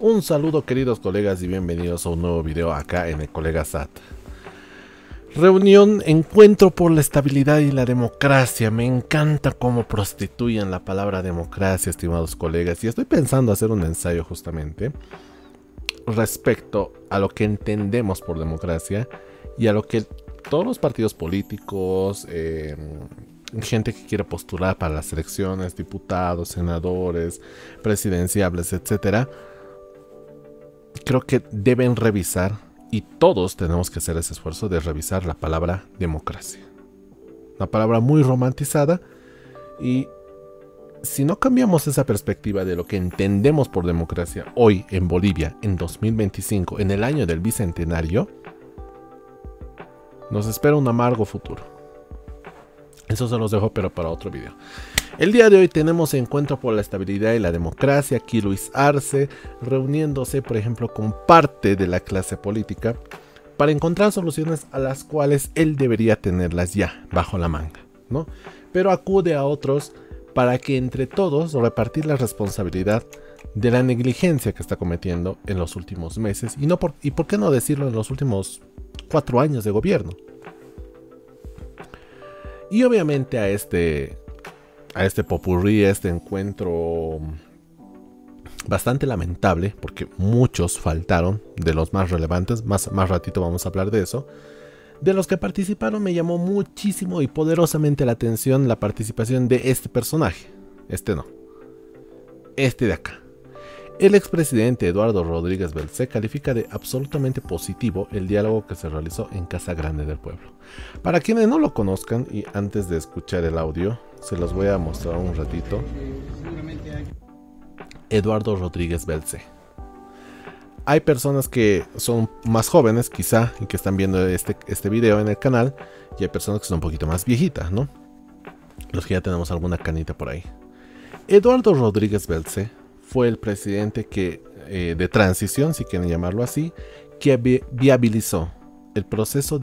Un saludo queridos colegas y bienvenidos a un nuevo video acá en el Colega SAT. Reunión, encuentro por la estabilidad y la democracia. Me encanta cómo prostituyen la palabra democracia, estimados colegas. Y estoy pensando hacer un ensayo justamente respecto a lo que entendemos por democracia y a lo que todos los partidos políticos, gente que quiere postular para las elecciones, diputados, senadores, presidenciables, etcétera, creo que deben revisar, y todos tenemos que hacer ese esfuerzo de revisar la palabra democracia. Una palabra muy romantizada, y si no cambiamos esa perspectiva de lo que entendemos por democracia hoy en Bolivia, en 2025, en el año del bicentenario, nos espera un amargo futuro. Eso se los dejo, pero para otro video. El día de hoy tenemos Encuentro por la Estabilidad y la Democracia. Aquí Luis Arce reuniéndose, por ejemplo, con parte de la clase política para encontrar soluciones a las cuales él debería tenerlas ya bajo la manga, ¿no? Pero acude a otros para que entre todos repartir la responsabilidad de la negligencia que está cometiendo en los últimos meses y por qué no decirlo, en los últimos 4 años de gobierno. Y obviamente a este popurrí, a este encuentro bastante lamentable, porque muchos faltaron, de los más relevantes, más ratito vamos a hablar de eso. De los que participaron me llamó muchísimo y poderosamente la atención la participación de este personaje. Este de acá. El expresidente Eduardo Rodríguez Belcé califica de absolutamente positivo el diálogo que se realizó en Casa Grande del Pueblo. Para quienes no lo conozcan, y antes de escuchar el audio, se los voy a mostrar un ratito. Eduardo Rodríguez Belcé. Hay personas que son más jóvenes, quizá, y que están viendo este video en el canal, y hay personas que son un poquito más viejitas, ¿no? Los que ya tenemos alguna canita por ahí. Eduardo Rodríguez Belcé fue el presidente de transición, si quieren llamarlo así, que viabilizó el proceso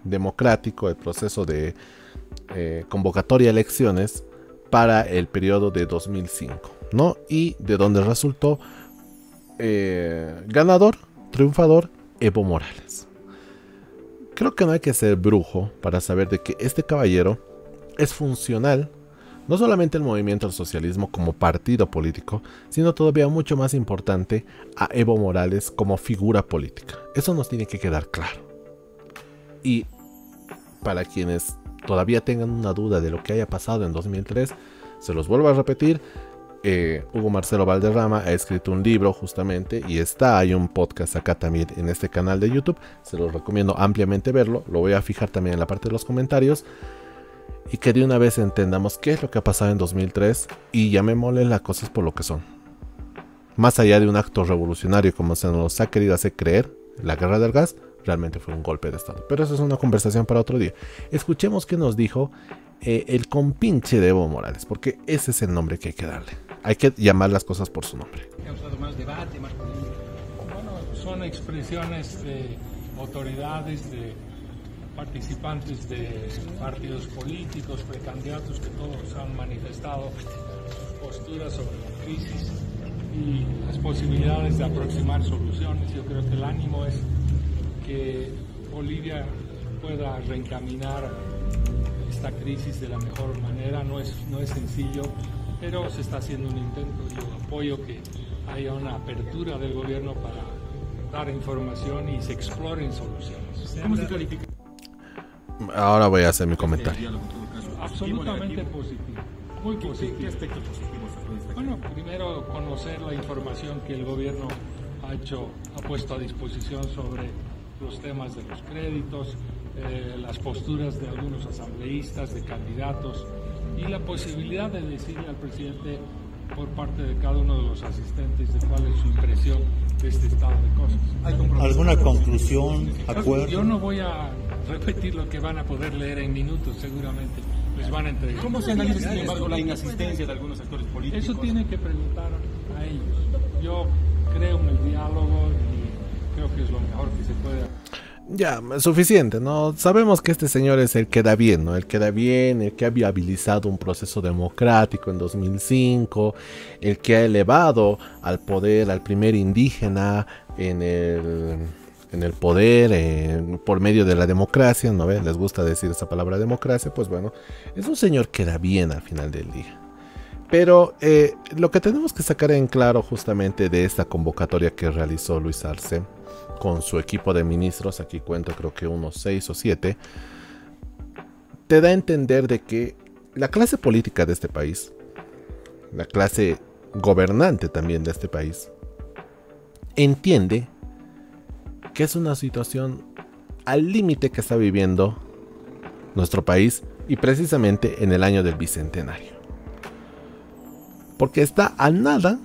democrático, el proceso de convocatoria a elecciones para el periodo de 2005, ¿no? Y de donde resultó ganador, triunfador, Evo Morales. Creo que no hay que ser brujo para saber de que este caballero es funcional no solamente el movimiento al socialismo como partido político, sino todavía mucho más importante a Evo Morales como figura política. Eso nos tiene que quedar claro. Y para quienes todavía tengan una duda de lo que haya pasado en 2003, se los vuelvo a repetir, Hugo Marcelo Valderrama ha escrito un libro justamente, y hay un podcast acá también en este canal de YouTube. Se los recomiendo ampliamente verlo, lo voy a fijar también en la parte de los comentarios. Y que de una vez entendamos qué es lo que ha pasado en 2003 y llamémosle las cosas por lo que son. Más allá de un acto revolucionario como se nos ha querido hacer creer, la guerra del gas realmente fue un golpe de estado. Pero eso es una conversación para otro día. Escuchemos qué nos dijo el compinche de Evo Morales, porque ese es el nombre que hay que darle. Hay que llamar las cosas por su nombre. Ha causado más debate, más polémica. Bueno, son expresiones de autoridades, de participantes de partidos políticos, precandidatos, que todos han manifestado sus posturas sobre la crisis y las posibilidades de aproximar soluciones. Yo creo que el ánimo es que Bolivia pueda reencaminar esta crisis de la mejor manera. No es sencillo, pero se está haciendo un intento. Yo apoyo que haya una apertura del gobierno para dar información y se exploren soluciones. ¿Cómo se califica? Ahora voy a hacer mi comentario. Absolutamente positivo, muy positivo. ¿Qué aspectos positivos? Bueno, primero conocer la información que el gobierno ha puesto a disposición sobre los temas de los créditos, las posturas de algunos asambleístas, de candidatos, y la posibilidad de decirle al presidente por parte de cada uno de los asistentes de cuál es su impresión de este estado de cosas. ¿Alguna conclusión, acuerdo? Yo no voy a repetir lo que van a poder leer en minutos, seguramente les van a entregar. ¿Cómo se analiza, sin embargo, la inasistencia de algunos actores políticos? Eso tiene que preguntar a ellos. Yo creo en el diálogo y creo que es lo mejor que se puede hacer. Ya, suficiente, ¿no? Sabemos que este señor es el que da bien, ¿no? El que da bien, el que ha viabilizado un proceso democrático en 2005, el que ha elevado al poder al primer indígena en el poder por medio de la democracia, ¿no ven? Les gusta decir esa palabra democracia, pues bueno, es un señor que da bien al final del día. Pero lo que tenemos que sacar en claro justamente de esta convocatoria que realizó Luis Arce con su equipo de ministros, aquí cuento creo que unos 6 o 7, te da a entender de que la clase política de este país, la clase gobernante también de este país, entiende que es una situación al límite que está viviendo nuestro país y precisamente en el año del bicentenario. Porque está a nada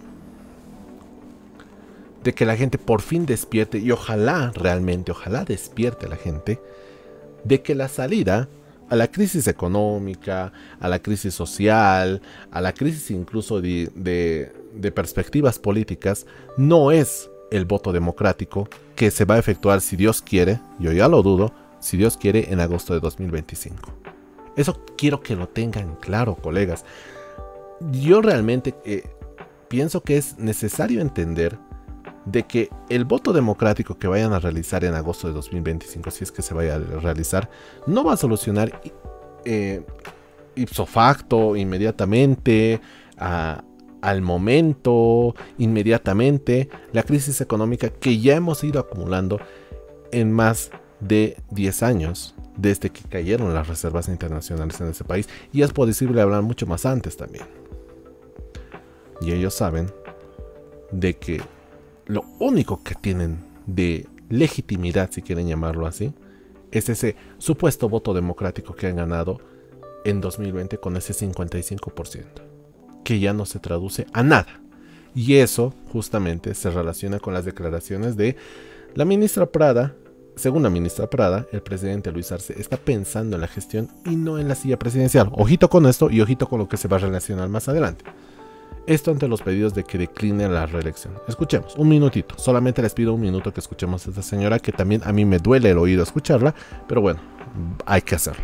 de que la gente por fin despierte, y ojalá realmente, ojalá despierte a la gente, de que la salida a la crisis económica, a la crisis social, a la crisis incluso de perspectivas políticas, no es el voto democrático que se va a efectuar, si Dios quiere, yo ya lo dudo, si Dios quiere, en agosto de 2025. Eso quiero que lo tengan claro, colegas. Yo realmente pienso que es necesario entender de que el voto democrático que vayan a realizar en agosto de 2025, si es que se vaya a realizar, no va a solucionar ipso facto, inmediatamente, al momento, inmediatamente, la crisis económica que ya hemos ido acumulando en más de 10 años, desde que cayeron las reservas internacionales en ese país, y es posible hablar mucho más antes también. Y ellos saben de que lo único que tienen de legitimidad, si quieren llamarlo así, es ese supuesto voto democrático que han ganado en 2020 con ese 55%, que ya no se traduce a nada. Y eso justamente se relaciona con las declaraciones de la ministra Prada. Según la ministra Prada, el presidente Luis Arce está pensando en la gestión y no en la silla presidencial. Ojito con esto y ojito con lo que se va a relacionar más adelante. Esto ante los pedidos de que decline la reelección. Escuchemos, un minutito. Solamente les pido un minuto que escuchemos a esta señora, que también a mí me duele el oído escucharla, pero bueno, hay que hacerlo.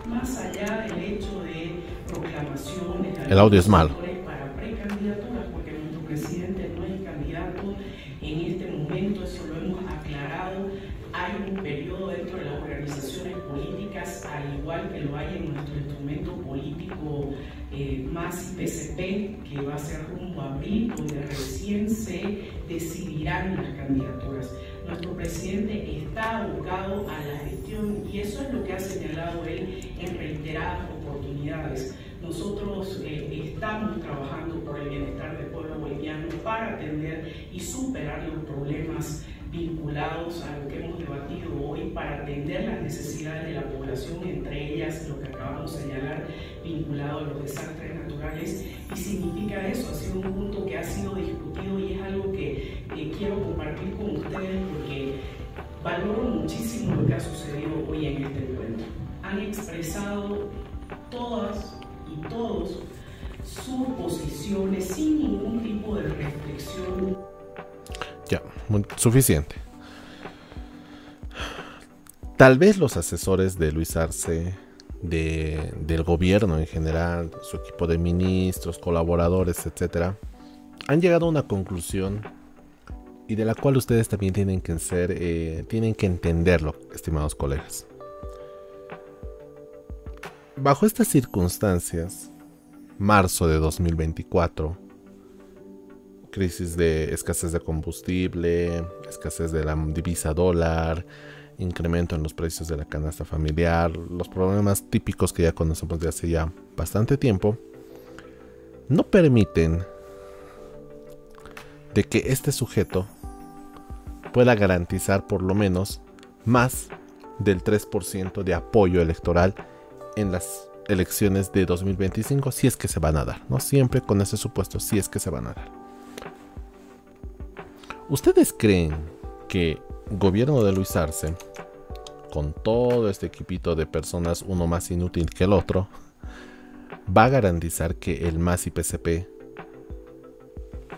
Más allá del hecho de proclamaciones, el audio es malo. Para precandidaturas, porque nuestro presidente no es candidato en este momento, eso lo hemos aclarado. Hay un periodo dentro de las organizaciones políticas, al igual que lo hay en nuestro instrumento político más PSP, que va a ser rumbo a abril, donde recién se decidirán las candidaturas. Nuestro presidente está abocado a la gestión y eso es lo que ha señalado él en reiteradas oportunidades. Nosotros estamos trabajando por el bienestar del pueblo boliviano para atender y superar los problemas vinculados a lo que hemos debatido hoy, para atender las necesidades de la población, entre ellas lo que acabamos de señalar, vinculado a los desastres naturales. Y significa eso, ha sido un punto que ha sido discutido y es algo que quiero compartir con ustedes porque valoro muchísimo lo que ha sucedido hoy en este encuentro. Han expresado todas y todos sus posiciones sin ningún tipo de restricción. Ya, suficiente. Tal vez los asesores de Luis Arce, del gobierno en general, su equipo de ministros, colaboradores, etcétera, han llegado a una conclusión y de la cual ustedes también tienen que entenderlo, estimados colegas. Bajo estas circunstancias, marzo de 2024, crisis de escasez de combustible, escasez de la divisa dólar, incremento en los precios de la canasta familiar, los problemas típicos que ya conocemos de hace ya bastante tiempo, no permiten de que este sujeto pueda garantizar por lo menos más del 3% de apoyo electoral en las elecciones de 2025, si es que se van a dar, ¿no? Siempre con ese supuesto, si es que se van a dar. ¿Ustedes creen que el gobierno de Luis Arce, con todo este equipito de personas, uno más inútil que el otro, va a garantizar que el MAS y PSP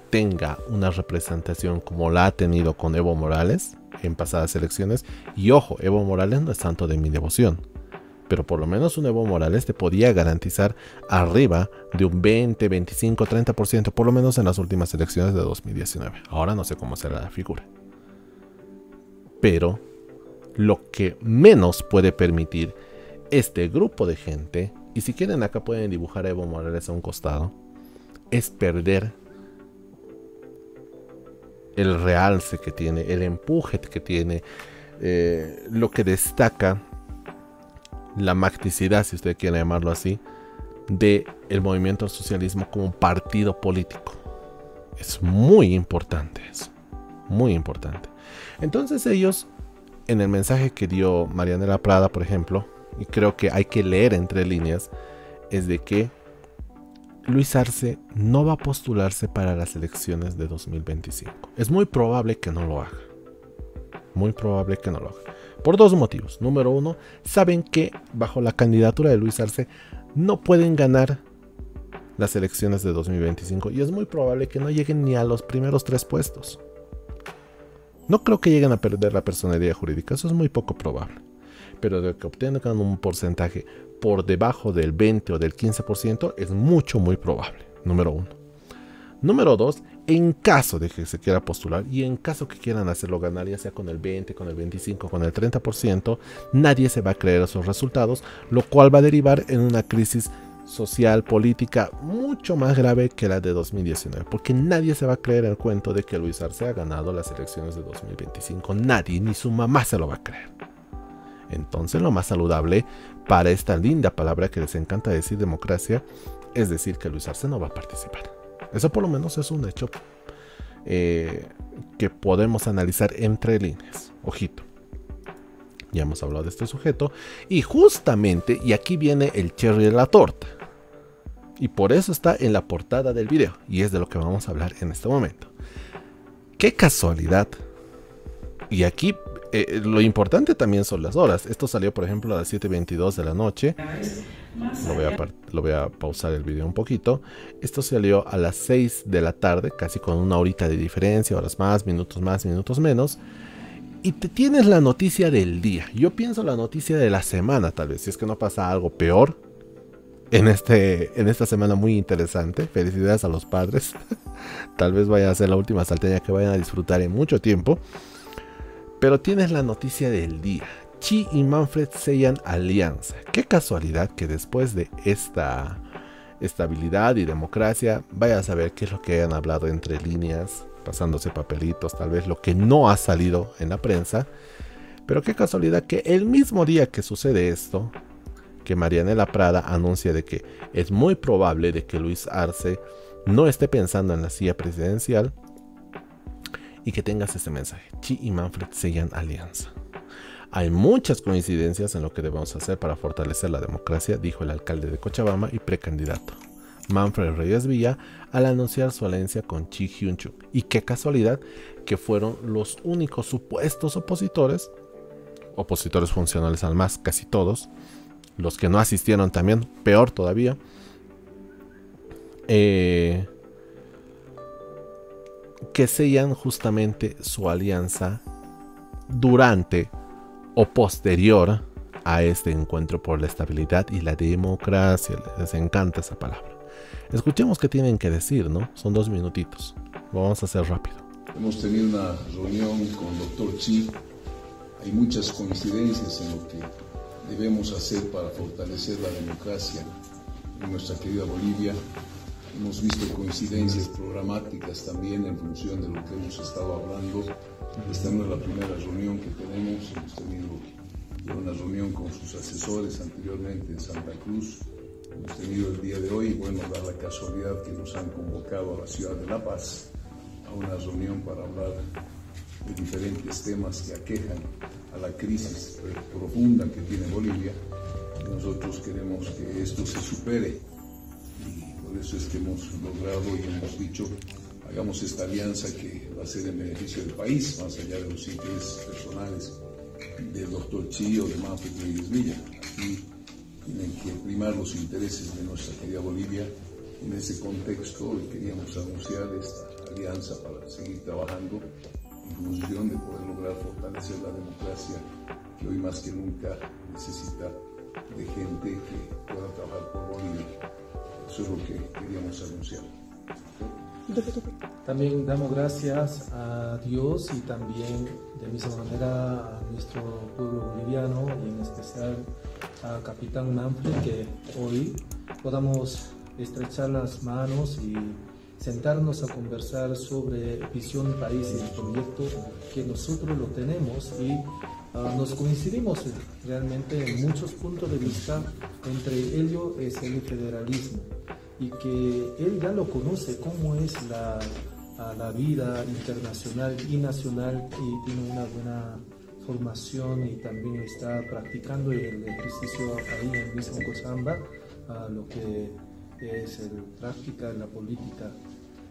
tenga una representación como la ha tenido con Evo Morales? en pasadas elecciones. Y ojo, Evo Morales no es santo de mi devoción, pero por lo menos un Evo Morales te podía garantizar arriba de un 20, 25, 30%, por lo menos en las últimas elecciones de 2019. Ahora no sé cómo será la figura. Pero lo que menos puede permitir este grupo de gente, y si quieren acá pueden dibujar a Evo Morales a un costado, es perder el realce que tiene, el empuje que tiene, lo que destaca la magnicidad, si usted quiere llamarlo así, del movimiento al socialismo como un partido político. Es muy importante eso, muy importante. Entonces ellos, en el mensaje que dio Marianela Prada, por ejemplo, y creo que hay que leer entre líneas, es de que Luis Arce no va a postularse para las elecciones de 2025. Es muy probable que no lo haga. Muy probable que no lo haga. Por dos motivos. Número uno, saben que bajo la candidatura de Luis Arce no pueden ganar las elecciones de 2025 y es muy probable que no lleguen ni a los primeros 3 puestos. No creo que lleguen a perder la personalidad jurídica, eso es muy poco probable. Pero de que obtengan un porcentaje por debajo del 20 o del 15% es muy probable. Número uno. Número dos, en caso de que se quiera postular y en caso que quieran hacerlo ganar, ya sea con el 20, con el 25, con el 30%, nadie se va a creer esos resultados, lo cual va a derivar en una crisis social, política mucho más grave que la de 2019, porque nadie se va a creer el cuento de que Luis Arce ha ganado las elecciones de 2025. Nadie, ni su mamá se lo va a creer. Entonces lo más saludable para esta linda palabra que les encanta decir, democracia, es decir que Luis Arce no va a participar. Eso por lo menos es un hecho que podemos analizar entre líneas. Ojito. Ya hemos hablado de este sujeto. Y justamente, y aquí viene el cherry de la torta. Y por eso está en la portada del video. Y es de lo que vamos a hablar en este momento. Qué casualidad. Y aquí lo importante también son las horas. Esto salió, por ejemplo, a las 7:22 de la noche. Lo voy a pausar el video un poquito. Esto salió a las 6 de la tarde, casi con una horita de diferencia, horas más, minutos menos. Y te tienes la noticia del día. Yo pienso la noticia de la semana, tal vez, si es que no pasa algo peor en esta semana muy interesante. Felicidades a los padres. Tal vez vaya a ser la última salteña que vayan a disfrutar en mucho tiempo. Pero tienes la noticia del día. Xi y Manfred sellan alianza. Qué casualidad que después de esta estabilidad y democracia, vaya a saber qué es lo que hayan hablado entre líneas, pasándose papelitos, tal vez lo que no ha salido en la prensa. Pero qué casualidad que el mismo día que sucede esto, que Marianela Prada anuncia de que es muy probable de que Luis Arce no esté pensando en la silla presidencial, y que tengas este mensaje: Xi y Manfred sellan alianza. Hay muchas coincidencias en lo que debemos hacer para fortalecer la democracia, dijo el alcalde de Cochabamba y precandidato Manfred Reyes Villa al anunciar su alianza con Xi Jinping. Y qué casualidad que fueron los únicos supuestos opositores funcionales al más, casi todos, los que no asistieron también, peor todavía, que sellan justamente su alianza durante o posterior a este encuentro por la estabilidad y la democracia. Les encanta esa palabra. Escuchemos qué tienen que decir, ¿no? Son 2 minutitos. Vamos a hacer rápido. Hemos tenido una reunión con el doctor Xi. Hay muchas coincidencias en lo que debemos hacer para fortalecer la democracia en nuestra querida Bolivia. Hemos visto coincidencias programáticas también en función de lo que hemos estado hablando. Esta no es la primera reunión que tenemos. Hemos tenido una reunión con sus asesores anteriormente en Santa Cruz. Hemos tenido el día de hoy, bueno, da la casualidad que nos han convocado a la ciudad de La Paz a una reunión para hablar de diferentes temas que aquejan a la crisis profunda que tiene Bolivia. Nosotros queremos que esto se supere. Por eso es que hemos logrado y hemos dicho, hagamos esta alianza que va a ser en beneficio del país, más allá de los intereses personales del doctor Xi o de Manfred Reyes Villa. Aquí tienen que primar los intereses de nuestra querida Bolivia. En ese contexto queríamos anunciar esta alianza para seguir trabajando en función de poder lograr fortalecer la democracia que hoy más que nunca necesita de gente que pueda trabajar por Bolivia. Eso es lo que queríamos anunciar. También damos gracias a Dios y también de misma manera a nuestro pueblo boliviano y en especial a Capitán Manfred, que hoy podamos estrechar las manos y sentarnos a conversar sobre visión país y el proyecto que nosotros lo tenemos y nos coincidimos realmente en muchos puntos de vista. Entre ellos es el federalismo y que él ya lo conoce cómo es la vida internacional y nacional y tiene una buena formación y también está practicando el ejercicio ahí en el mismo Cochabamba, lo que es la práctica de la política.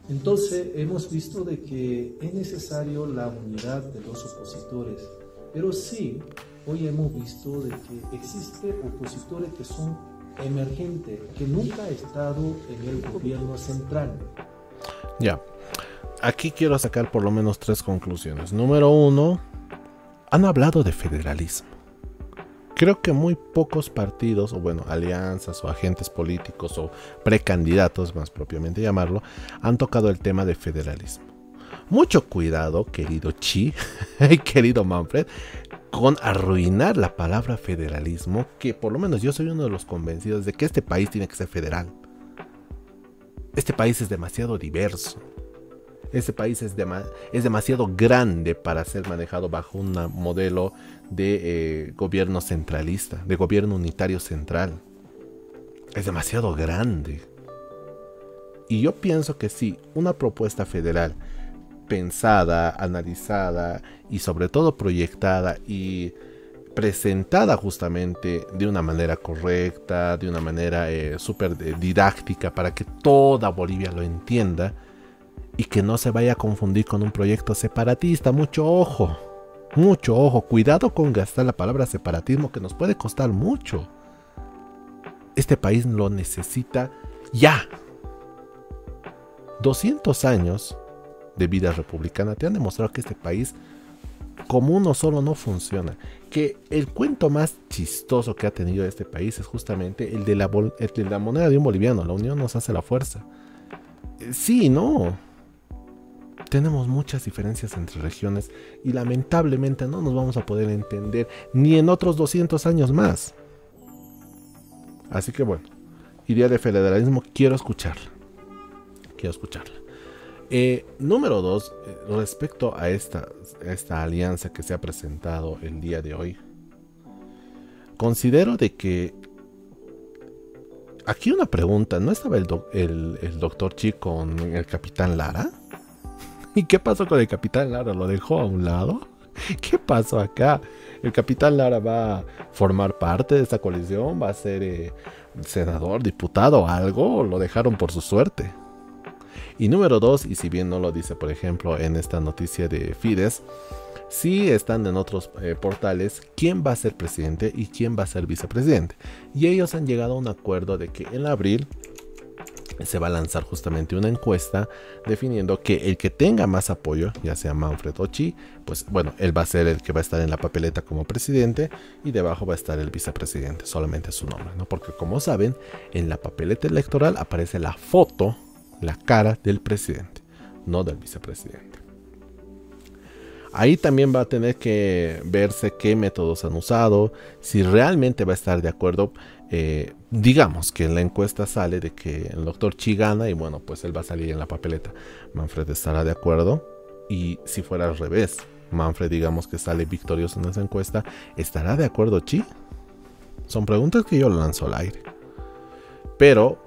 Entonces hemos visto de que es necesario la unidad de los opositores, pero sí, hoy hemos visto de que existen opositores que son emergentes, que nunca han estado en el gobierno central. Ya, aquí quiero sacar por lo menos 3 conclusiones. Número 1, han hablado de federalismo. Creo que muy pocos partidos, o bueno, alianzas o agentes políticos o precandidatos, más propiamente llamarlo, han tocado el tema de federalismo. Mucho cuidado, querido Chi y querido Manfred, con arruinar la palabra federalismo, que por lo menos yo soy uno de los convencidos de que este país tiene que ser federal. Este país es demasiado diverso. Este país es demasiado grande para ser manejado bajo un modelo de gobierno centralista, de gobierno unitario central. Es demasiado grande. Y yo pienso que sí, una propuesta federal pensada, analizada y sobre todo proyectada y presentada justamente de una manera correcta, de una manera súper didáctica para que toda Bolivia lo entienda y que no se vaya a confundir con un proyecto separatista. Mucho ojo, cuidado con gastar la palabra separatismo, que nos puede costar mucho. Este país lo necesita ya. 200 años de vida republicana te han demostrado que este país como uno solo no funciona. Que el cuento más chistoso que ha tenido este país es justamente el de la moneda de un boliviano. La unión nos hace la fuerza. Sí, no. Tenemos muchas diferencias entre regiones y lamentablemente no nos vamos a poder entender ni en otros 200 años más. Así que bueno, idea de federalismo, quiero escucharla. Número 2, respecto a esta alianza que se ha presentado el día de hoy, considero de que aquí una pregunta, ¿no estaba el doctor Chi con el capitán Lara? ¿Y qué pasó con el capitán Lara? ¿Lo dejó a un lado? ¿Qué pasó acá? ¿El capitán Lara va a formar parte de esta coalición? ¿Va a ser senador, diputado o algo? ¿O lo dejaron por su suerte? Y número 2, y si bien no lo dice por ejemplo en esta noticia de Fides, sí están en otros portales quién va a ser presidente y quién va a ser vicepresidente. Y ellos han llegado a un acuerdo de que en abril se va a lanzar justamente una encuesta definiendo que el que tenga más apoyo, ya sea Manfred o Chi, pues bueno, él va a ser el que va a estar en la papeleta como presidente y debajo va a estar el vicepresidente, solamente su nombre, ¿no? Porque como saben, en la papeleta electoral aparece la foto, la cara del presidente, no del vicepresidente. Ahí también va a tener que verse qué métodos han usado, si realmente va a estar de acuerdo. Digamos que en la encuesta sale de que el doctor Chi gana y bueno, pues él va a salir en la papeleta. Manfred estará de acuerdo, y si fuera al revés, Manfred digamos que sale victorioso en esa encuesta, ¿estará de acuerdo Chi? Son preguntas que yo lanzo al aire. Pero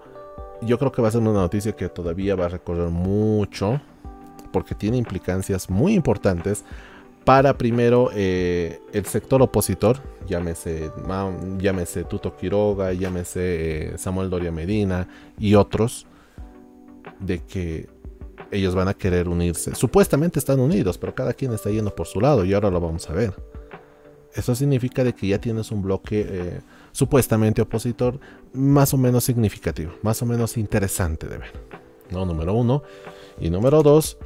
yo creo que va a ser una noticia que todavía va a recorrer mucho, porque tiene implicancias muy importantes para primero el sector opositor, llámese Tuto Quiroga, llámese Samuel Doria Medina y otros, de que ellos van a querer unirse. Supuestamente están unidos, pero cada quien está yendo por su lado y ahora lo vamos a ver. Eso significa de que ya tienes un bloque supuestamente opositor más o menos significativo, más o menos interesante de ver, ¿no? Número 1. Y número 2,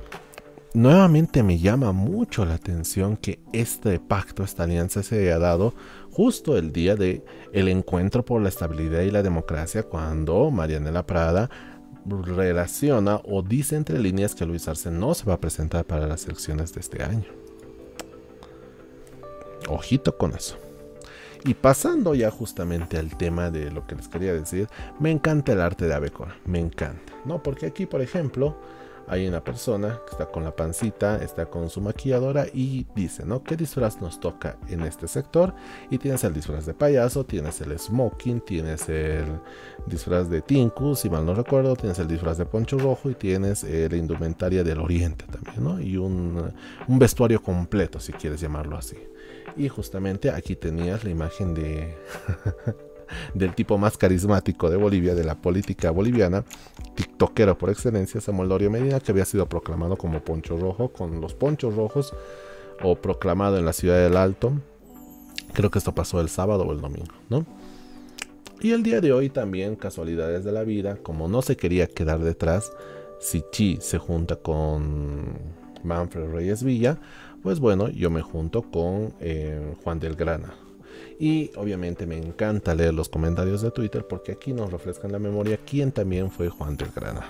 nuevamente me llama mucho la atención que este pacto, esta alianza se haya dado justo el día de el encuentro por la estabilidad y la democracia, cuando Marianela Prada relaciona o dice entre líneas que Luis Arce no se va a presentar para las elecciones de este año. Ojito con eso. Y pasando ya justamente al tema de lo que les quería decir, me encanta el arte de Abecora, me encanta, ¿no? Porque aquí, por ejemplo, hay una persona que está con la pancita, está con su maquilladora y dice, ¿no? ¿Qué disfraz nos toca en este sector? Y tienes el disfraz de payaso, tienes el smoking, tienes el disfraz de Tinku, si mal no recuerdo, tienes el disfraz de poncho rojo y tienes la indumentaria del oriente también, ¿no? Y un vestuario completo, si quieres llamarlo así. Y justamente aquí tenías la imagen de del tipo más carismático de Bolivia, de la política boliviana, tiktokero por excelencia, Samuel Doria Medina, que había sido proclamado como Poncho Rojo, con los ponchos rojos, o proclamado en la ciudad del Alto. Creo que esto pasó el sábado o el domingo, ¿no? Y el día de hoy también, casualidades de la vida, como no se quería quedar detrás, Sichi se junta con Manfred Reyes Villa, pues bueno, yo me junto con Juan del Grana. Y obviamente me encanta leer los comentarios de Twitter, porque aquí nos refrescan la memoria quién también fue Juan del Grana,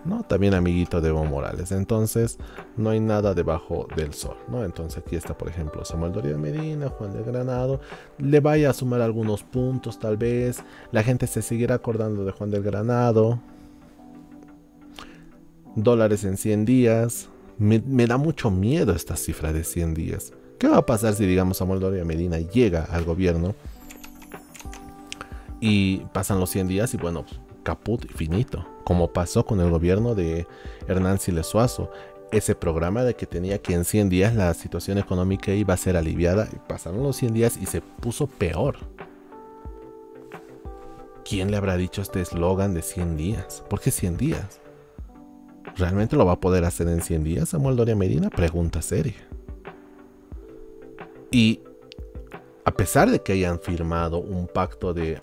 ¿no? También amiguito de Evo Morales. Entonces no hay nada debajo del sol, ¿no? Entonces aquí está, por ejemplo, Samuel Doria Medina, Juan del Granado. Le vaya a sumar algunos puntos, tal vez la gente se seguirá acordando de Juan del Granado. Dólares en 100 días. Me da mucho miedo esta cifra de 100 días. ¿Qué va a pasar si, digamos, Samuel Doria Medina llega al gobierno y pasan los 100 días y bueno, caput y finito? Como pasó con el gobierno de Hernán Siles Suazo. Ese programa de que tenía que en 100 días la situación económica iba a ser aliviada. Y pasaron los 100 días y se puso peor. ¿Quién le habrá dicho este eslogan de 100 días? ¿Por qué 100 días? ¿Realmente lo va a poder hacer en 100 días Samuel Doria Medina? Pregunta seria. Y a pesar de que hayan firmado un pacto de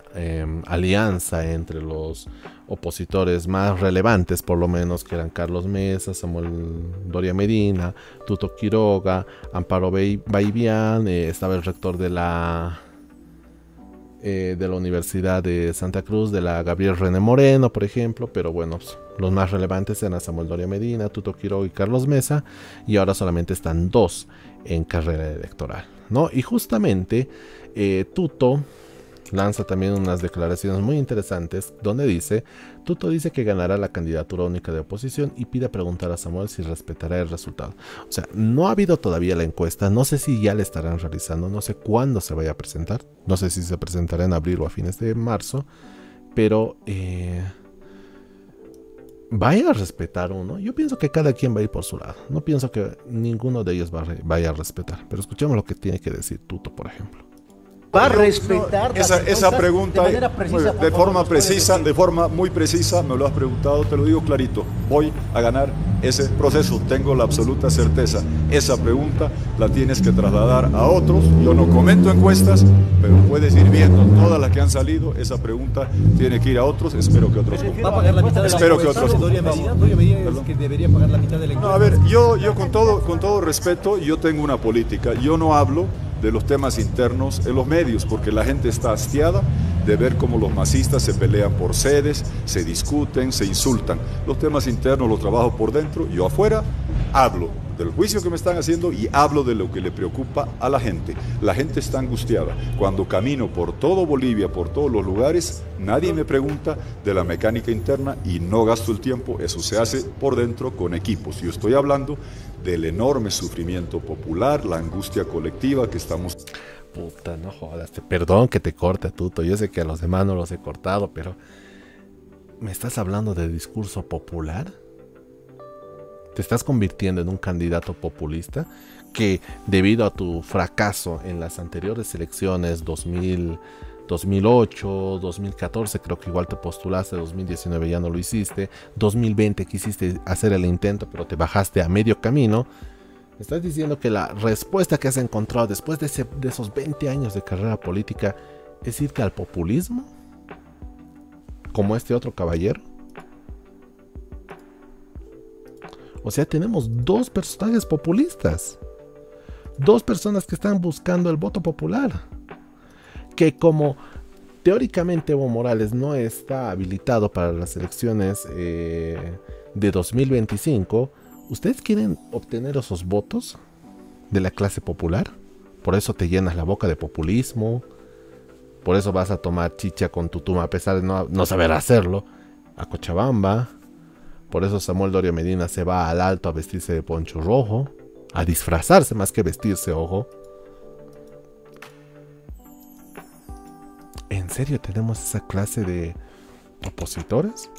alianza entre los opositores más relevantes, por lo menos, que eran Carlos Mesa, Samuel Doria Medina, Tuto Quiroga, Amparo Baibián, estaba el rector de la Universidad de Santa Cruz, de la Gabriel René Moreno, por ejemplo, pero bueno, pues, los más relevantes eran Samuel Doria Medina, Tuto Quiroga y Carlos Mesa, y ahora solamente están dos en carrera electoral, ¿no? Y justamente Tuto lanza también unas declaraciones muy interesantes donde Tuto dice que ganará la candidatura única de oposición y pide preguntar a Samuel si respetará el resultado. O sea, no ha habido todavía la encuesta, no sé si ya la estarán realizando, no sé cuándo se vaya a presentar, no sé si se presentará en abril o a fines de marzo, pero vaya a respetar uno. Yo pienso que cada quien va a ir por su lado, no pienso que ninguno de ellos vaya a respetar, pero escuchemos lo que tiene que decir Tuto, por ejemplo. Va a respetar esa pregunta de forma precisa, de forma muy precisa, me lo has preguntado, te lo digo clarito, voy a ganar ese proceso, tengo la absoluta certeza. Esa pregunta la tienes que trasladar a otros, yo no comento encuestas, pero puedes ir viendo todas las que han salido, esa pregunta tiene que ir a otros, espero que otros ¿Va a pagar la mitad de la encuesta? Doria Medina es que debería pagar la mitad de la encuesta. No, a ver, yo con todo respeto, yo tengo una política, yo no hablo de los temas internos en los medios, porque la gente está hastiada de ver cómo los masistas se pelean por sedes, se discuten, se insultan. Los temas internos los trabajo por dentro, yo afuera hablo del juicio que me están haciendo y hablo de lo que le preocupa a la gente. La gente está angustiada. Cuando camino por todo Bolivia, por todos los lugares, nadie me pregunta de la mecánica interna y no gasto el tiempo, eso se hace por dentro con equipos. Yo estoy hablando del enorme sufrimiento popular, la angustia colectiva que estamos... Puta, no jodas, perdón que te corte, Tuto, yo sé que a los demás no los he cortado, pero ¿me estás hablando de discurso popular? ¿Te estás convirtiendo en un candidato populista que, debido a tu fracaso en las anteriores elecciones 2008, 2014 creo que igual te postulaste, 2019 ya no lo hiciste, 2020 quisiste hacer el intento pero te bajaste a medio camino? ¿Estás diciendo que la respuesta que has encontrado después de esos 20 años de carrera política es irte al populismo? ¿Como este otro caballero? O sea, tenemos dos personajes populistas. Dos personas que están buscando el voto popular. Que como teóricamente Evo Morales no está habilitado para las elecciones de 2025, ¿ustedes quieren obtener esos votos de la clase popular? Por eso te llenas la boca de populismo. Por eso vas a tomar chicha con tutuma a pesar de no saber hacerlo a Cochabamba. Por eso Samuel Doria Medina se va al Alto a vestirse de poncho rojo, a disfrazarse más que vestirse, ojo. ¿En serio tenemos esa clase de opositores?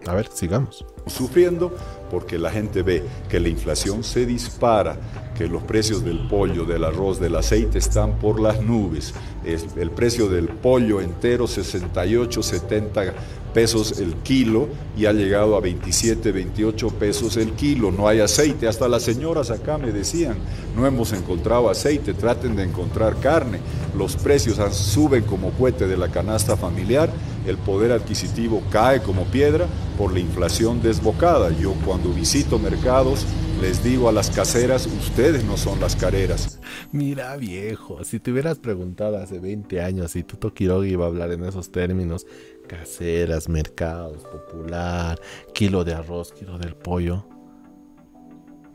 A ver, sigamos. Sufriendo porque la gente ve que la inflación se dispara, que los precios del pollo, del arroz, del aceite están por las nubes. El precio del pollo entero 68, 70 pesos el kilo y ha llegado a 27, 28 pesos el kilo. No hay aceite. Hasta las señoras acá me decían, no hemos encontrado aceite, traten de encontrar carne. Los precios suben como cohete de la canasta familiar. El poder adquisitivo cae como piedra por la inflación desbocada. Yo cuando visito mercados les digo a las caseras, ustedes no son las careras. Mira, viejo, si te hubieras preguntado hace 20 años si Tuto Quiroga iba a hablar en esos términos, caseras, mercados, popular, kilo de arroz, kilo del pollo.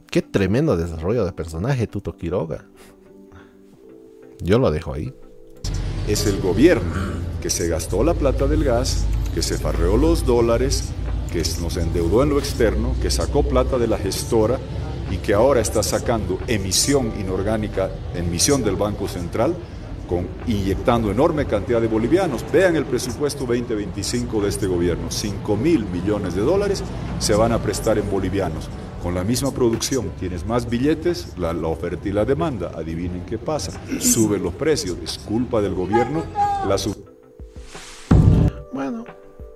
Qué tremendo desarrollo de personaje Tuto Quiroga. Yo lo dejo ahí. Es el gobierno que se gastó la plata del gas, que se farreó los dólares, que nos endeudó en lo externo, que sacó plata de la gestora y que ahora está sacando emisión inorgánica, emisión del Banco Central, inyectando enorme cantidad de bolivianos. Vean el presupuesto 2025 de este gobierno, 5.000 millones de dólares se van a prestar en bolivianos. Con la misma producción, tienes más billetes, la oferta y la demanda, adivinen qué pasa, suben los precios, es culpa del gobierno. Bueno,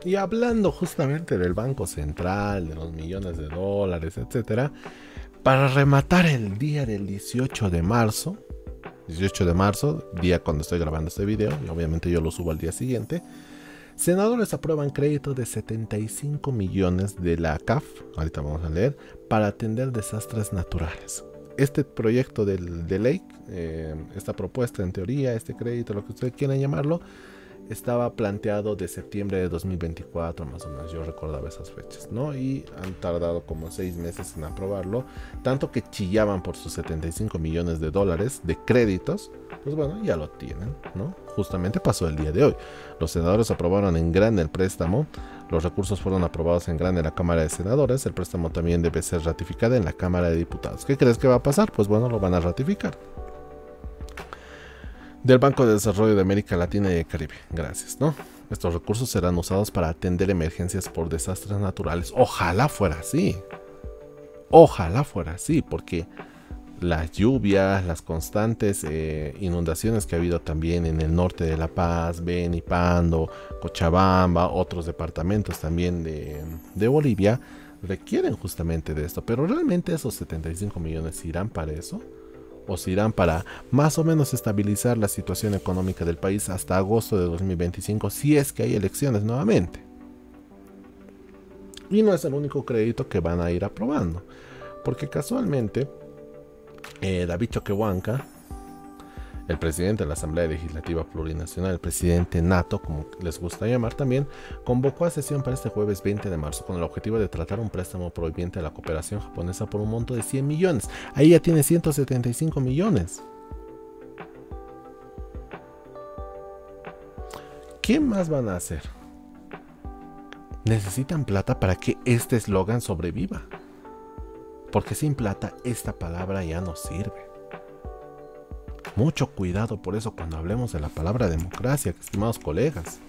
y hablando justamente del Banco Central, de los millones de dólares, etcétera, para rematar el día del 18 de marzo, día cuando estoy grabando este video, y obviamente yo lo subo al día siguiente, senadores aprueban crédito de 75 millones de la CAF, ahorita vamos a leer, para atender desastres naturales. Este proyecto de ley, esta propuesta en teoría, este crédito, lo que ustedes quieran llamarlo, estaba planteado de septiembre de 2024, más o menos, yo recordaba esas fechas, ¿no? Y han tardado como 6 meses en aprobarlo, tanto que chillaban por sus 75 millones de dólares de créditos, pues bueno, ya lo tienen, ¿no? Justamente pasó el día de hoy. Los senadores aprobaron en grande el préstamo, los recursos fueron aprobados en grande en la Cámara de Senadores, el préstamo también debe ser ratificado en la Cámara de Diputados. ¿Qué crees que va a pasar? Pues bueno, lo van a ratificar. Del Banco de Desarrollo de América Latina y el Caribe, gracias, ¿no? Estos recursos serán usados para atender emergencias por desastres naturales. Ojalá fuera así. Ojalá fuera así, porque las lluvias, las constantes inundaciones que ha habido también en el norte de La Paz, Beni, Pando, Cochabamba, otros departamentos también de Bolivia, requieren justamente de esto. Pero realmente esos 75 millones irán para eso, o se irán para más o menos estabilizar la situación económica del país hasta agosto de 2025, si es que hay elecciones nuevamente. Y no es el único crédito que van a ir aprobando, porque casualmente David Choquehuanca, el presidente de la Asamblea Legislativa Plurinacional, el presidente nato, como les gusta llamar también, convocó a sesión para este jueves 20 de marzo con el objetivo de tratar un préstamo proveniente de la cooperación japonesa por un monto de 100 millones. Ahí ya tiene 175 millones. ¿Qué más van a hacer? Necesitan plata para que este eslogan sobreviva. Porque sin plata esta palabra ya no sirve. Mucho cuidado por eso cuando hablemos de la palabra democracia, estimados colegas.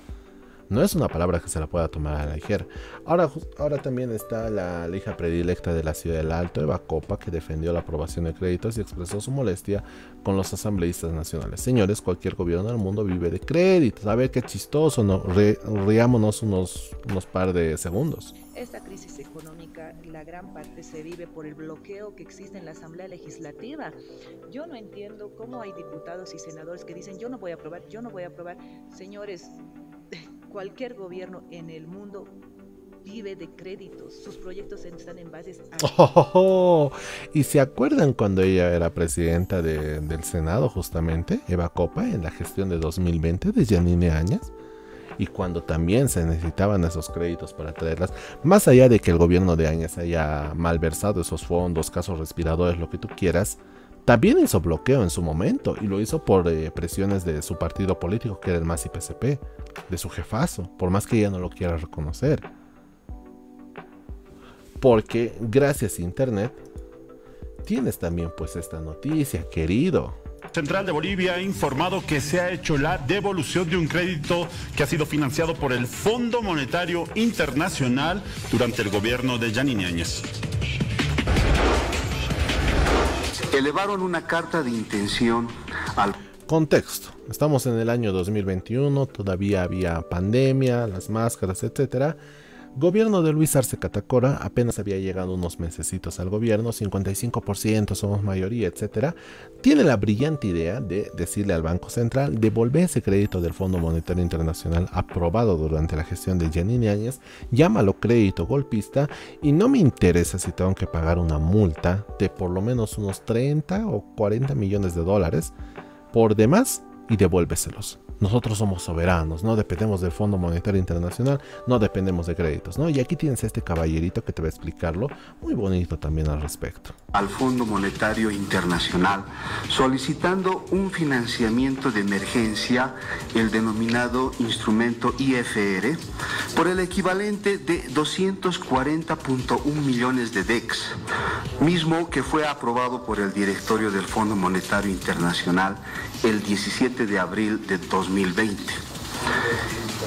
No es una palabra que se la pueda tomar a la ligera. Ahora también está la hija predilecta de la ciudad del Alto, Eva Copa, que defendió la aprobación de créditos y expresó su molestia con los asambleístas nacionales. Señores, cualquier gobierno del mundo vive de créditos. A ver qué chistoso, ¿no? Riámonos unos par de segundos. Esta crisis económica, la gran parte se vive por el bloqueo que existe en la Asamblea Legislativa. Yo no entiendo cómo hay diputados y senadores que dicen yo no voy a aprobar. Señores, cualquier gobierno en el mundo vive de créditos, sus proyectos están en bases ¿Y se acuerdan cuando ella era presidenta del Senado, justamente, Eva Copa, en la gestión de 2020 de Yanine Áñez? Y cuando también se necesitaban esos créditos para traerlas, más allá de que el gobierno de Áñez haya malversado esos fondos, casos respiradores, lo que tú quieras, también hizo bloqueo en su momento, y lo hizo por presiones de su partido político, que era el MAS y PCP, de su jefazo, por más que ella no lo quiera reconocer. Porque gracias a internet tienes también pues esta noticia, querido. Central de Bolivia ha informado que se ha hecho la devolución de un crédito que ha sido financiado por el Fondo Monetario Internacional durante el gobierno de Yanine Áñez. Elevaron una carta de intención al... Contexto. Estamos en el año 2021, todavía había pandemia, las máscaras, etcétera. Gobierno de Luis Arce Catacora, apenas había llegado unos mesecitos al gobierno, 55% somos mayoría, etcétera. Tiene la brillante idea de decirle al Banco Central, devolver ese crédito del Fondo Monetario Internacional aprobado durante la gestión de Yanine Áñez, llámalo crédito golpista, y no me interesa si tengo que pagar una multa de por lo menos unos 30 o 40 millones de dólares por demás, y devuélveselos. Nosotros somos soberanos, no dependemos del Fondo Monetario Internacional, no dependemos de créditos, ¿no? Y aquí tienes este caballerito que te va a explicarlo, muy bonito también al respecto. Al Fondo Monetario Internacional, solicitando un financiamiento de emergencia, el denominado instrumento IFR, por el equivalente de 240.1 millones de DEX, mismo que fue aprobado por el directorio del Fondo Monetario Internacional el 17 de abril de 2020.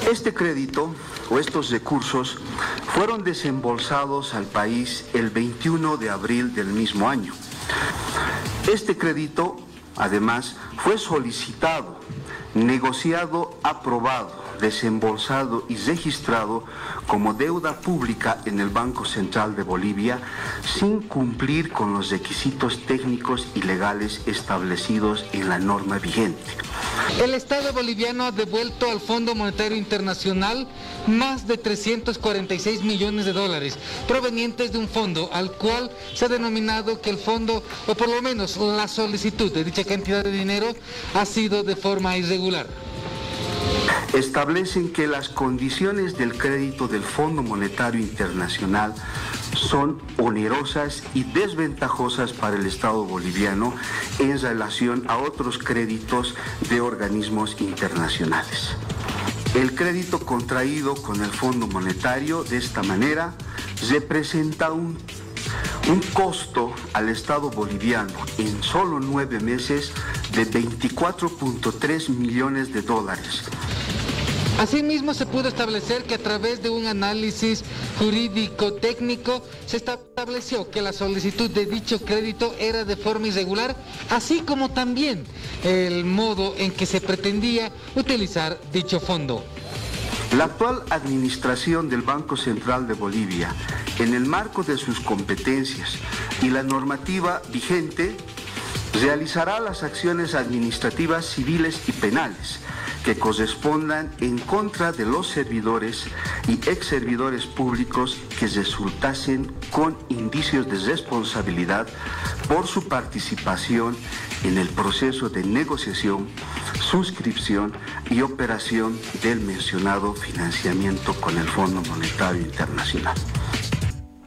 Este crédito o estos recursos fueron desembolsados al país el 21 de abril del mismo año. Este crédito, además, fue solicitado, negociado, aprobado, desembolsado y registrado como deuda pública en el Banco Central de Bolivia sin cumplir con los requisitos técnicos y legales establecidos en la norma vigente. El Estado boliviano ha devuelto al Fondo Monetario Internacional más de 346 millones de dólares provenientes de un fondo al cual se ha denominado que el fondo, o por lo menos la solicitud de dicha cantidad de dinero, ha sido de forma irregular. Establecen que las condiciones del crédito del Fondo Monetario Internacional son onerosas y desventajosas para el Estado boliviano en relación a otros créditos de organismos internacionales. El crédito contraído con el Fondo Monetario de esta manera representa un costo al Estado boliviano en solo 9 meses de 24.3 millones de dólares. Asimismo, se pudo establecer que a través de un análisis jurídico-técnico se estableció que la solicitud de dicho crédito era de forma irregular, así como también el modo en que se pretendía utilizar dicho fondo. La actual administración del Banco Central de Bolivia, en el marco de sus competencias y la normativa vigente, realizará las acciones administrativas civiles y penales que correspondan en contra de los servidores y ex servidores públicos que resultasen con indicios de responsabilidad por su participación en el proceso de negociación, suscripción y operación del mencionado financiamiento con el Fondo Monetario Internacional.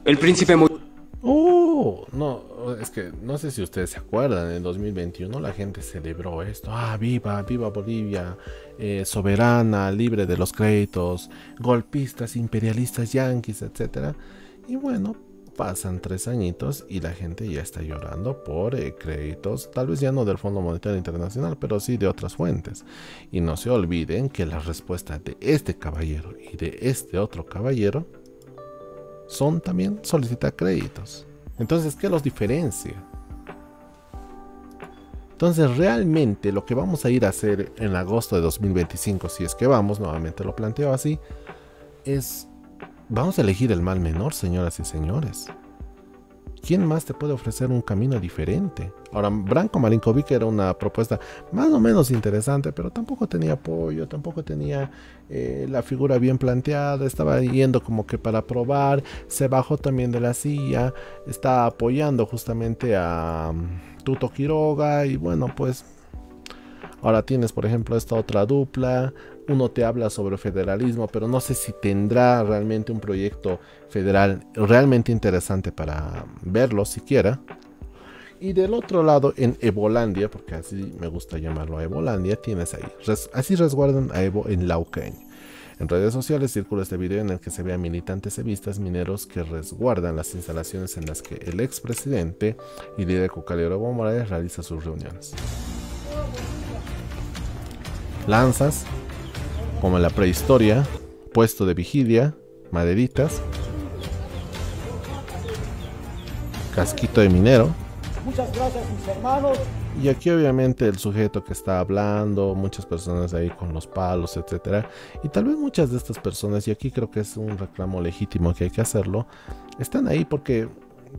El príncipe... No, es que no sé si ustedes se acuerdan, en 2021 la gente celebró esto, viva Bolivia, soberana, libre de los créditos, golpistas, imperialistas, yanquis, etcétera. Y bueno, pasan 3 añitos y la gente ya está llorando por créditos, tal vez ya no del Fondo Monetario Internacional, pero sí de otras fuentes. Y no se olviden que la respuesta de este caballero y de este otro caballero son también solicitar créditos. Entonces, ¿qué los diferencia? Entonces, realmente lo que vamos a ir a hacer en agosto de 2025, si es que vamos, nuevamente lo planteo así, es, vamos a elegir el mal menor, señoras y señores. ¿Quién más te puede ofrecer un camino diferente? Ahora, Branko Marinkovic era una propuesta más o menos interesante, pero tampoco tenía apoyo, tampoco tenía la figura bien planteada, estaba yendo como que para probar, se bajó también de la silla, está apoyando justamente a Tuto Quiroga y bueno, pues ahora tienes por ejemplo esta otra dupla. Uno te habla sobre federalismo, pero no sé si tendrá realmente un proyecto federal realmente interesante para verlo siquiera. Y del otro lado, en Evolandia, porque así me gusta llamarlo a Evolandia, tienes ahí, así resguardan a Evo en Lauquén. En redes sociales circula este video en el que se ve a militantes evistas mineros que resguardan las instalaciones en las que el expresidente y líder cocalero Evo Morales realiza sus reuniones. Lanzas, como en la prehistoria, puesto de vigilia, maderitas, casquito de minero. Muchas gracias, mis hermanos. Y aquí obviamente el sujeto que está hablando, muchas personas ahí con los palos, etcétera. Y tal vez muchas de estas personas, y aquí creo que es un reclamo legítimo que hay que hacerlo, están ahí porque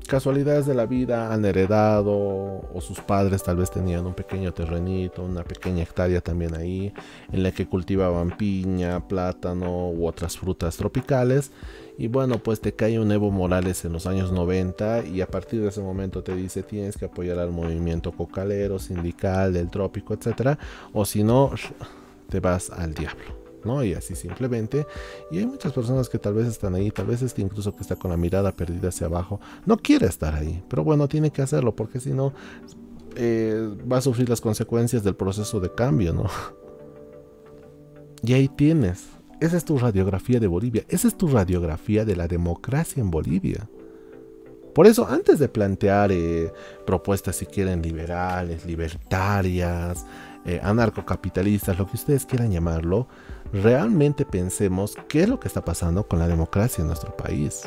casualidades de la vida han heredado, o sus padres tal vez tenían un pequeño terrenito, una pequeña hectárea también ahí, en la que cultivaban piña, plátano u otras frutas tropicales. Y bueno, pues te cae un Evo Morales en los años 90 y a partir de ese momento te dice tienes que apoyar al movimiento cocalero, sindical, del trópico, etcétera, o si no, te vas al diablo, ¿no? Y así simplemente. Y hay muchas personas que tal vez están ahí, tal vez incluso que está con la mirada perdida hacia abajo, no quiere estar ahí, pero bueno, tiene que hacerlo porque si no va a sufrir las consecuencias del proceso de cambio, ¿no? Y ahí tienes, esa es tu radiografía de Bolivia, esa es tu radiografía de la democracia en Bolivia. Por eso, antes de plantear propuestas, si quieren, liberales, libertarias, anarcocapitalistas, lo que ustedes quieran llamarlo, realmente pensemos qué es lo que está pasando con la democracia en nuestro país,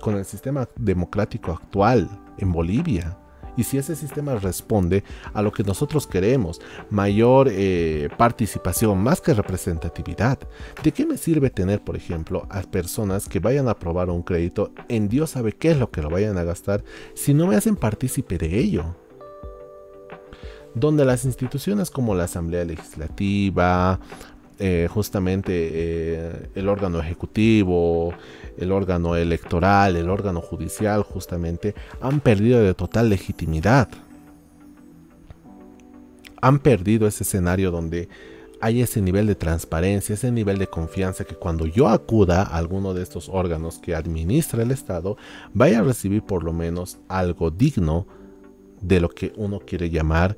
con el sistema democrático actual en Bolivia, y si ese sistema responde a lo que nosotros queremos, mayor participación más que representatividad. ¿De qué me sirve tener, por ejemplo, a personas que vayan a aprobar un crédito en Dios sabe qué es lo que lo vayan a gastar si no me hacen partícipe de ello? Donde las instituciones como la Asamblea Legislativa, justamente el órgano ejecutivo, el órgano electoral, el órgano judicial, justamente han perdido de total legitimidad. Han perdido ese escenario donde hay ese nivel de transparencia, ese nivel de confianza que cuando yo acuda a alguno de estos órganos que administra el Estado, vaya a recibir por lo menos algo digno de lo que uno quiere llamar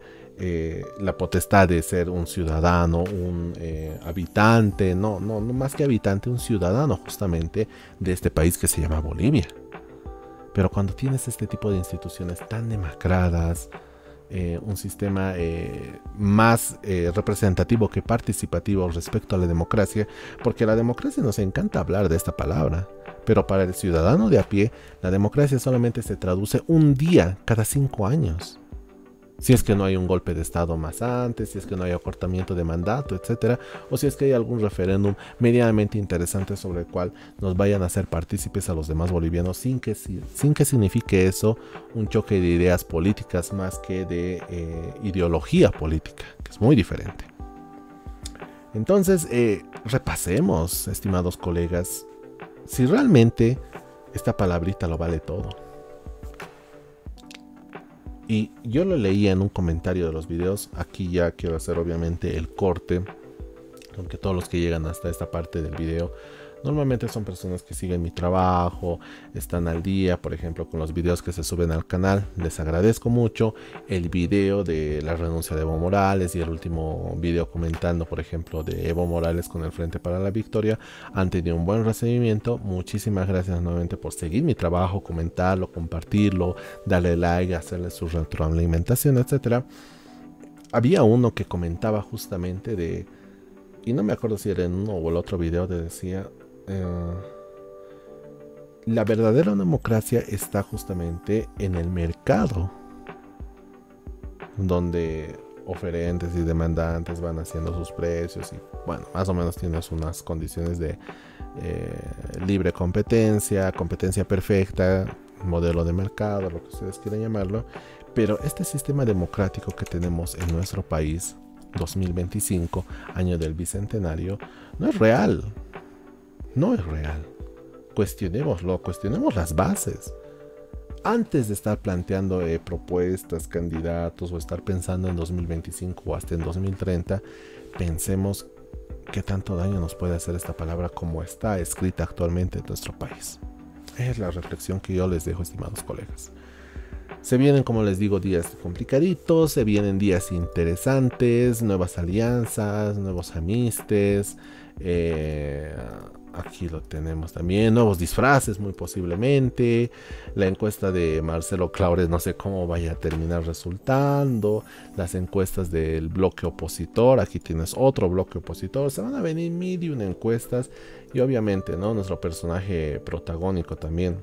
la potestad de ser un ciudadano, un habitante, no más que habitante, un ciudadano justamente de este país que se llama Bolivia. Pero cuando tienes este tipo de instituciones tan demacradas, un sistema más representativo que participativo respecto a la democracia, porque la democracia nos encanta hablar de esta palabra, pero para el ciudadano de a pie, la democracia solamente se traduce un día cada 5 años. Si es que no hay un golpe de estado más antes, si es que no hay acortamiento de mandato, etcétera, o si es que hay algún referéndum medianamente interesante sobre el cual nos vayan a hacer partícipes a los demás bolivianos, sin que signifique eso un choque de ideas políticas más que de ideología política, que es muy diferente. Entonces, repasemos, estimados colegas, si realmente esta palabrita lo vale todo. Y yo lo leía en un comentario de los videos. Aquí ya quiero hacer obviamente el corte, aunque todos los que llegan hasta esta parte del video normalmente son personas que siguen mi trabajo, están al día, por ejemplo, con los videos que se suben al canal. Les agradezco mucho. El video de la renuncia de Evo Morales y el último video comentando, por ejemplo, de Evo Morales con el Frente para la Victoria han tenido un buen recibimiento. Muchísimas gracias nuevamente por seguir mi trabajo, comentarlo, compartirlo, darle like, hacerle su retroalimentación, etcétera. Había uno que comentaba justamente de, y no me acuerdo si era en uno o el otro video, decía la verdadera democracia está justamente en el mercado, donde oferentes y demandantes van haciendo sus precios y bueno, más o menos tienes unas condiciones de libre competencia, competencia perfecta, modelo de mercado, lo que ustedes quieran llamarlo, pero este sistema democrático que tenemos en nuestro país, 2025, año del bicentenario, no es real. No es real. Cuestionémoslo, cuestionemos las bases. Antes de estar planteando propuestas, candidatos o estar pensando en 2025 o hasta en 2030, pensemos qué tanto daño nos puede hacer esta palabra como está escrita actualmente en nuestro país. Es la reflexión que yo les dejo, estimados colegas. Se vienen, como les digo, días complicaditos, se vienen días interesantes, nuevas alianzas, nuevos amistes. Aquí lo tenemos también, nuevos disfraces muy posiblemente. La encuesta de Marcelo Claures no sé cómo vaya a terminar resultando. Las encuestas del bloque opositor, aquí tienes otro bloque opositor. Se van a venir 1000 encuestas. Y obviamente, ¿no? Nuestro personaje protagónico también,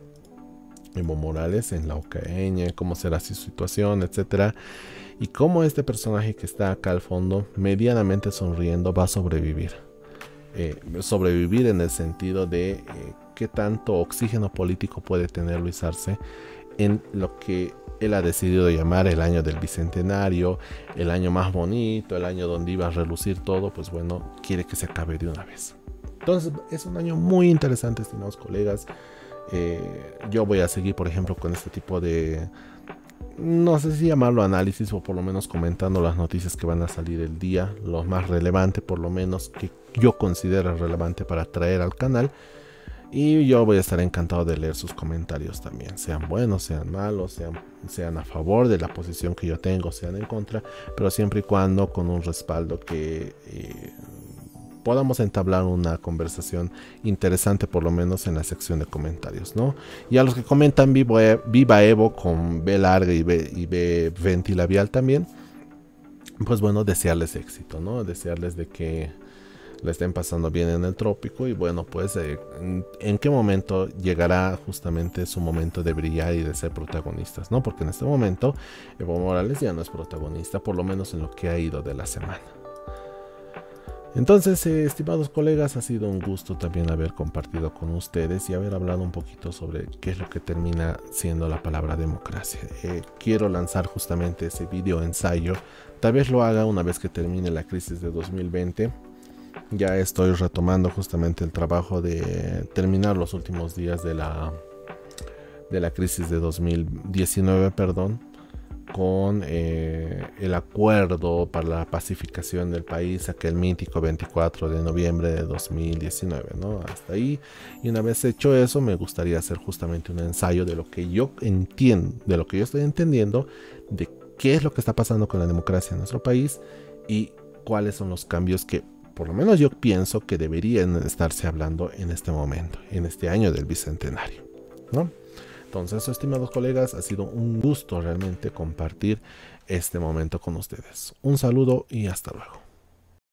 Evo Morales, en la Ocaña, cómo será su situación, etcétera. Y cómo este personaje que está acá al fondo, medianamente sonriendo, va a sobrevivir. Sobrevivir en el sentido de qué tanto oxígeno político puede tener Luis Arce en lo que él ha decidido llamar el año del bicentenario, el año más bonito, el año donde iba a relucir todo. Pues bueno, quiere que se acabe de una vez. Entonces es un año muy interesante, estimados colegas. Yo voy a seguir, por ejemplo, con este tipo de, no sé si llamarlo análisis, o por lo menos comentando las noticias que van a salir el día, lo más relevante, por lo menos que yo considero relevante para traer al canal. Y yo voy a estar encantado de leer sus comentarios también, sean buenos, sean malos, sean a favor de la posición que yo tengo, sean en contra, pero siempre y cuando con un respaldo que podamos entablar una conversación interesante, por lo menos en la sección de comentarios, ¿no? Y a los que comentan Viva Evo con B larga y B ventilabial también, pues bueno, desearles éxito, ¿no? Desearles de que la estén pasando bien en el trópico. Y bueno, pues en qué momento llegará justamente su momento de brillar y de ser protagonistas, ¿no? Porque en este momento Evo Morales ya no es protagonista, por lo menos en lo que ha ido de la semana. Entonces, estimados colegas, ha sido un gusto también haber compartido con ustedes y haber hablado un poquito sobre qué es lo que termina siendo la palabra democracia. Quiero lanzar justamente ese video ensayo. Tal vez lo haga una vez que termine la crisis de 2020. Ya estoy retomando justamente el trabajo de terminar los últimos días de la crisis de 2019, perdón, con el acuerdo para la pacificación del país, aquel mítico 24 de noviembre de 2019, ¿no? Hasta ahí. Y una vez hecho eso, me gustaría hacer justamente un ensayo de lo que yo entiendo, de lo que yo estoy entendiendo, de qué es lo que está pasando con la democracia en nuestro país y cuáles son los cambios que, por lo menos yo pienso que deberían estarse hablando en este momento, en este año del bicentenario, ¿no? Entonces, estimados colegas, ha sido un gusto realmente compartir este momento con ustedes. Un saludo y hasta luego.